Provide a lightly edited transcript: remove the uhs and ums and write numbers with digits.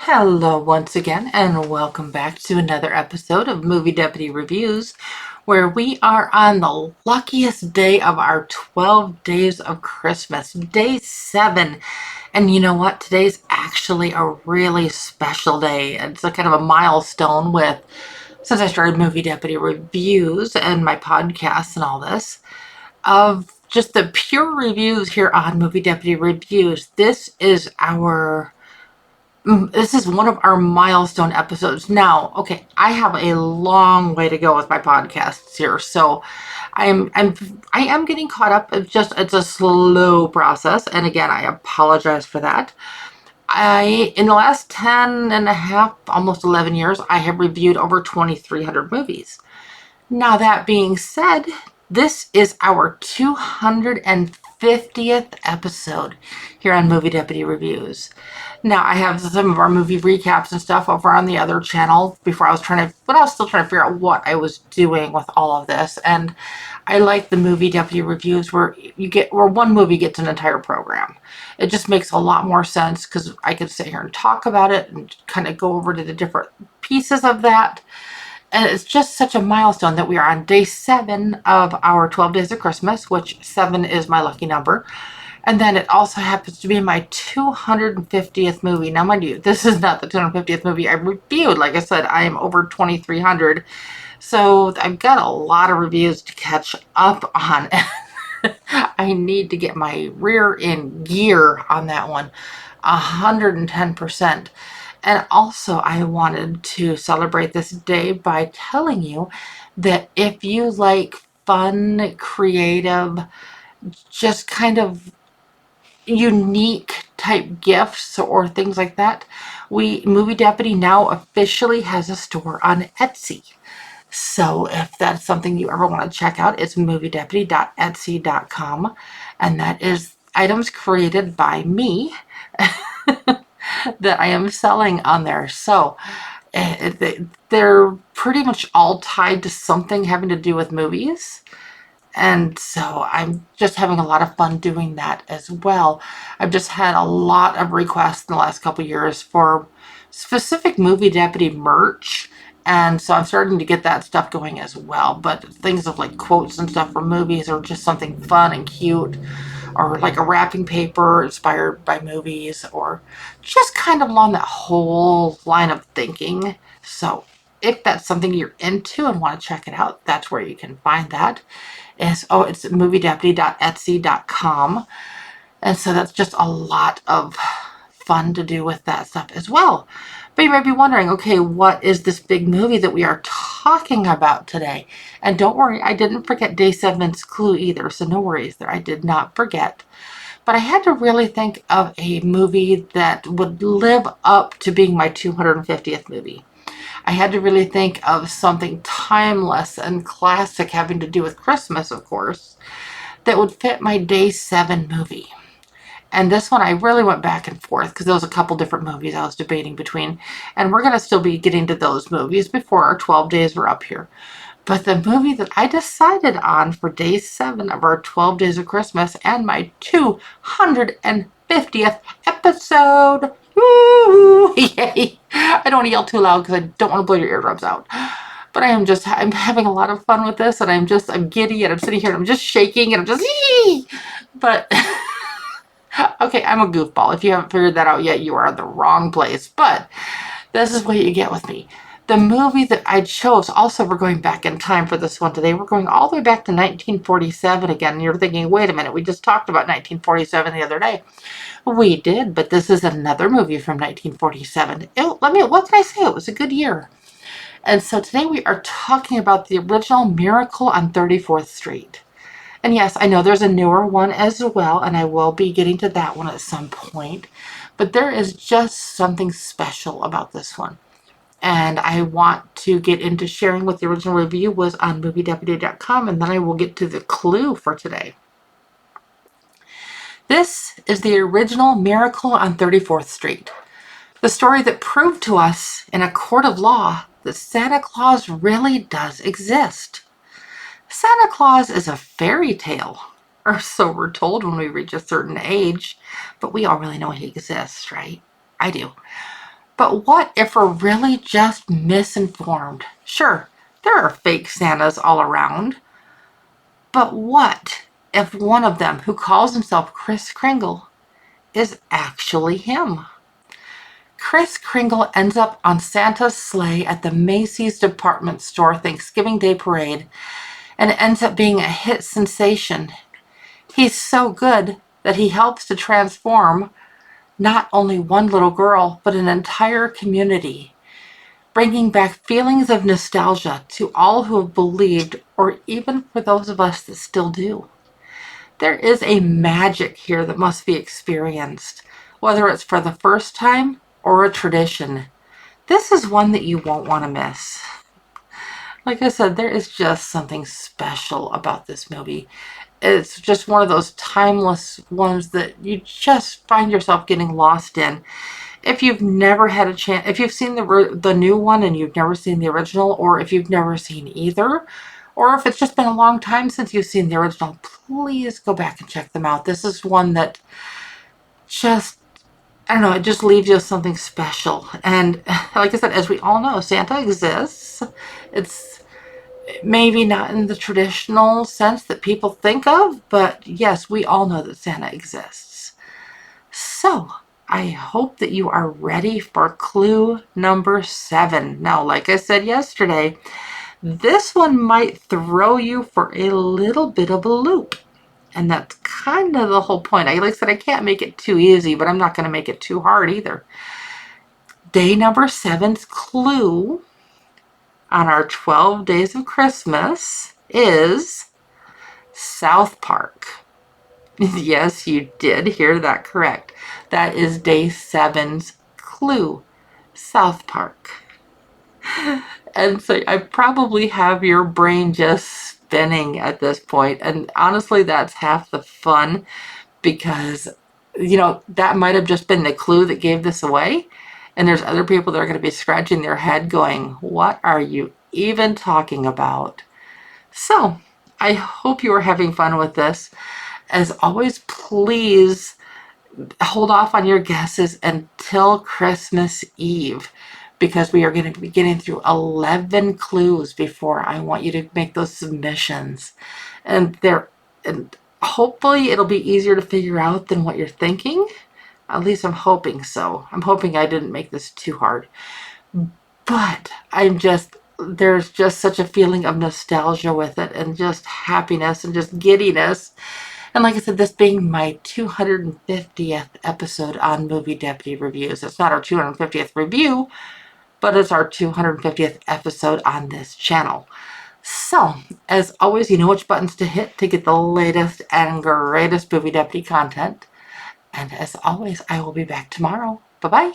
Hello once again, and welcome back to another episode of Movie Deputy Reviews, where we are on the luckiest day of our 12 days of Christmas, day 7. And you know what? Today's actually a really special day. It's a kind of a milestone since I started Movie Deputy Reviews and my podcasts and all this, of just the pure reviews here on Movie Deputy Reviews. This is one of our milestone episodes. Now, okay, I have a long way to go with my podcasts here, so I am getting caught up. It's a slow process, and again, I apologize for that. In the last 10 and a half, almost 11 years, I have reviewed over 2,300 movies. Now, that being said, this is our 250th episode here on Movie Deputy Reviews. Now, I have some of our movie recaps and stuff over on the other channel but I was still trying to figure out what I was doing with all of this. And I like the Movie Deputy Reviews where one movie gets an entire program. It just makes a lot more sense because I can sit here and talk about it and kind of go over to the different pieces of that. And it's just such a milestone that we are on day 7 of our 12 days of Christmas, which 7 is my lucky number. And then it also happens to be my 250th movie. Now, mind you, this is not the 250th movie I reviewed. Like I said, I am over 2,300. So I've got a lot of reviews to catch up on. I need to get my rear in gear on that one. 110%. And also, I wanted to celebrate this day by telling you that if you like fun, creative, just kind of unique type gifts or things like that, Movie Deputy now officially has a store on Etsy. So if that's something you ever want to check out, it's moviedeputy.etsy.com, and that is items created by me that I am selling on there. So they're pretty much all tied to something having to do with movies. And so I'm just having a lot of fun doing that as well. I've just had a lot of requests in the last couple years for specific Movie Deputy merch. And so I'm starting to get that stuff going as well. But things of like quotes and stuff for movies or just something fun and cute, or like a wrapping paper inspired by movies, or just kind of along that whole line of thinking. So if that's something you're into and want to check it out, that's where you can find that. It's moviedeputy.etsy.com. And so that's just a lot of fun to do with that stuff as well. But you might be wondering, okay, what is this big movie that we are talking about today? And don't worry, I didn't forget Day 7's clue either, so no worries there. I did not forget. But I had to really think of a movie that would live up to being my 250th movie. I had to really think of something timeless and classic having to do with Christmas, of course, that would fit my Day 7 movie. And this one I really went back and forth because there was a couple different movies I was debating between. And we're going to still be getting to those movies before our 12 days are up here. But the movie that I decided on for Day 7 of our 12 days of Christmas and my 250th episode. Woo! Yay! I don't want to yell too loud because I don't want to blow your eardrums out. But I'm having a lot of fun with this, and I'm giddy, and I'm sitting here, and I'm just shaking, and I'm just, but, okay, I'm a goofball. If you haven't figured that out yet, you are in the wrong place, but this is what you get with me. The movie that I chose, also we're going back in time for this one today. We're going all the way back to 1947 again, and you're thinking, wait a minute, we just talked about 1947 the other day. We did, but this is another movie from 1947. What can I say? It was a good year. And so today we are talking about the original Miracle on 34th Street. And yes, I know there's a newer one as well, and I will be getting to that one at some point. But there is just something special about this one. And I want to get into sharing what the original review was on moviedeputy.com, and then I will get to the clue for today. This is the original Miracle on 34th Street. The story that proved to us in a court of law that Santa Claus really does exist. Santa Claus is a fairy tale, or so we're told when we reach a certain age, but we all really know he exists, right? I do. But what if we're really just misinformed? Sure, there are fake Santas all around, but what if one of them, who calls himself Kris Kringle, is actually him? Kris Kringle ends up on Santa's sleigh at the Macy's department store Thanksgiving Day parade and ends up being a hit sensation. He's so good that he helps to transform not only one little girl, but an entire community, bringing back feelings of nostalgia to all who have believed, or even for those of us that still do. There is a magic here that must be experienced, whether it's for the first time or a tradition. This is one that you won't want to miss. Like I said, there is just something special about this movie. It's just one of those timeless ones that you just find yourself getting lost in. If you've never had a chance, if you've seen the new one and you've never seen the original, or if you've never seen either, or if it's just been a long time since you've seen the original, please go back and check them out. This is one that just, I don't know, it just leaves you with something special. And like I said, as we all know, Santa exists. It's maybe not in the traditional sense that people think of, but yes, we all know that Santa exists. So, I hope that you are ready for clue number 7. Now, like I said yesterday, this one might throw you for a little bit of a loop. And that's kind of the whole point. Like I said, I can't make it too easy, but I'm not going to make it too hard either. Day number 7's clue on our 12 days of Christmas is South Park. Yes, you did hear that correct. That is day 7's clue, South Park. And so I probably have your brain just spinning at this point. And honestly, that's half the fun, because, that might have just been the clue that gave this away. And there's other people that are going to be scratching their head going, what are you even talking about? So I hope you are having fun with this. As always, please hold off on your guesses until Christmas Eve, because we are going to be getting through 11 clues before I want you to make those submissions. And hopefully it'll be easier to figure out than what you're thinking. At least I'm hoping so. I'm hoping I didn't make this too hard. But there's just such a feeling of nostalgia with it, and just happiness and just giddiness. And like I said, this being my 250th episode on Movie Deputy Reviews. It's not our 250th review, but it's our 250th episode on this channel. So, as always, you know which buttons to hit to get the latest and greatest Movie Deputy content. And as always, I will be back tomorrow. Bye-bye.